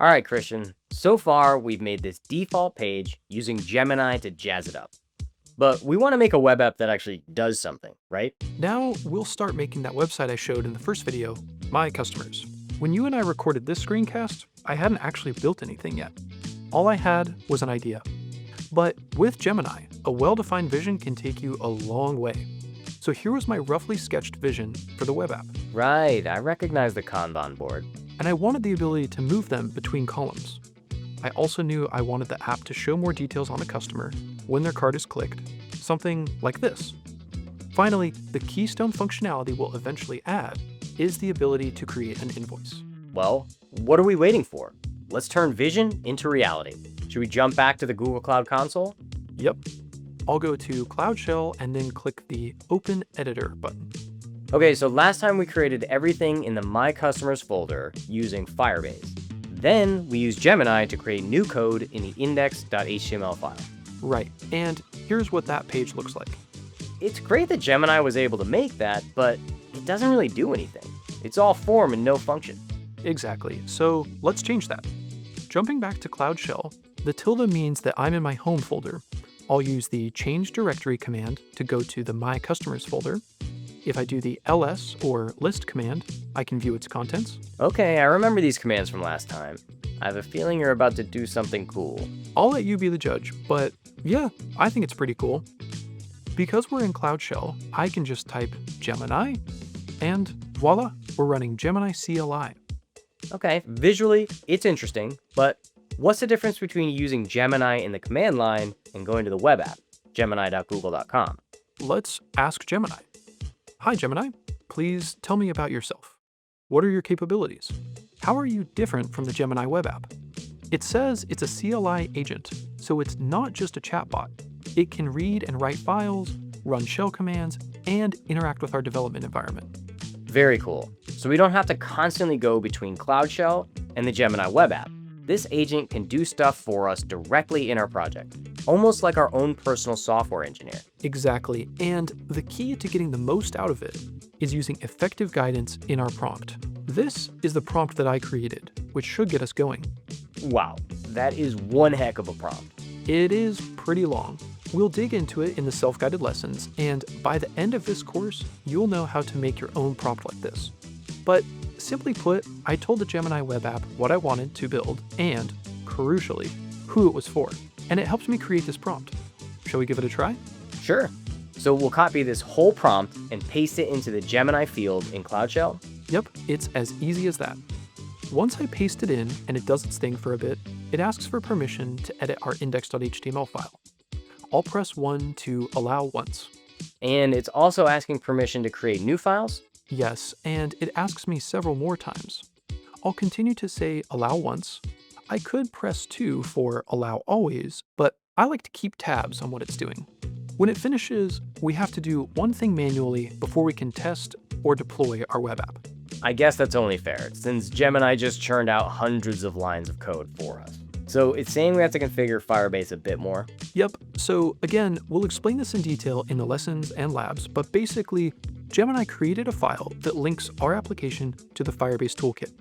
All right, Christian. So far, we've made this default page using Gemini to jazz it up. But we want to make a web app that actually does something, right? Now we'll start making that website I showed in the first video, My Customers. When you and I recorded this screencast, I hadn't actually built anything yet. All I had was an idea. But with Gemini, a well-defined vision can take you a long way. So here was my roughly sketched vision for the web app. Right, I recognize the Kanban board. And I wanted the ability to move them between columns. I also knew I wanted the app to show more details on a customer when their card is clicked, something like this. Finally, the keystone functionality we'll eventually add is the ability to create an invoice. Well, what are we waiting for? Let's turn vision into reality. Should we jump back to the Google Cloud Console? Yep. I'll go to Cloud Shell and then click the Open Editor button. Okay, so last time we created everything in the My Customers folder using Firebase. Then we used Gemini to create new code in the index.html file. Right, and here's what that page looks like. It's great that Gemini was able to make that, but it doesn't really do anything. It's all form and no function. Exactly, so let's change that. Jumping back to Cloud Shell, the tilde means that I'm in my home folder. I'll use the change directory command to go to the My Customers folder. If I do the ls or list command, I can view its contents. Okay, I remember these commands from last time. I have a feeling you're about to do something cool. I'll let you be the judge, but yeah, I think it's pretty cool. Because we're in Cloud Shell, I can just type Gemini, and voila, we're running Gemini CLI. Okay, visually, it's interesting, but what's the difference between using Gemini in the command line and going to the web app, gemini.google.com? Let's ask Gemini. Hi, Gemini. Please tell me about yourself. What are your capabilities? How are you different from the Gemini web app? It says it's a CLI agent, so it's not just a chatbot. It can read and write files, run shell commands, and interact with our development environment. Very cool. So we don't have to constantly go between Cloud Shell and the Gemini web app. This agent can do stuff for us directly in our project, almost like our own personal software engineer. Exactly, and the key to getting the most out of it is using effective guidance in our prompt. This is the prompt that I created, which should get us going. Wow, that is one heck of a prompt. It is pretty long. We'll dig into it in the self-guided lessons, and by the end of this course, you'll know how to make your own prompt like this. But simply put, I told the Gemini web app what I wanted to build and, crucially, who it was for, and it helped me create this prompt. Shall we give it a try? Sure. So we'll copy this whole prompt and paste it into the Gemini field in Cloud Shell? Yep, it's as easy as that. Once I paste it in and it does its thing for a bit, it asks for permission to edit our index.html file. I'll press 1 to allow once. And it's also asking permission to create new files? Yes, and it asks me several more times. I'll continue to say allow once. I could press 2 for allow always, but I like to keep tabs on what it's doing. When it finishes, we have to do one thing manually before we can test or deploy our web app. I guess that's only fair, since Gemini just churned out hundreds of lines of code for us. So it's saying we have to configure Firebase a bit more. Yep, so again, we'll explain this in detail in the lessons and labs, but basically, Gemini created a file that links our application to the Firebase toolkit.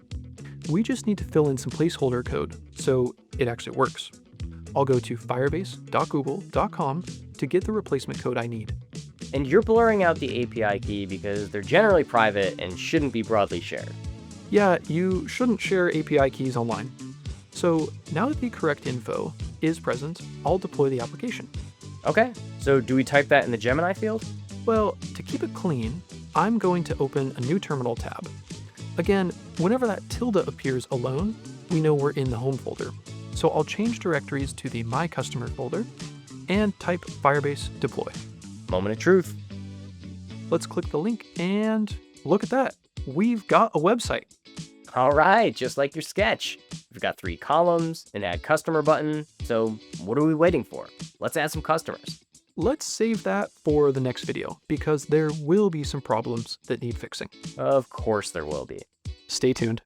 We just need to fill in some placeholder code, so it actually works. I'll go to firebase.google.com to get the replacement code I need. And you're blurring out the API key because they're generally private and shouldn't be broadly shared. Yeah, you shouldn't share API keys online. So now that the correct info is present, I'll deploy the application. Okay, so do we type that in the Gemini field? Well, to keep it clean, I'm going to open a new terminal tab. Again, whenever that tilde appears alone, we know we're in the home folder. So I'll change directories to the My Customer folder and type Firebase deploy. Moment of truth. Let's click the link and look at that. We've got a website. All right, just like your sketch. We've got 3 columns, an add customer button. So what are we waiting for? Let's add some customers. Let's save that for the next video because there will be some problems that need fixing. Of course there will be. Stay tuned.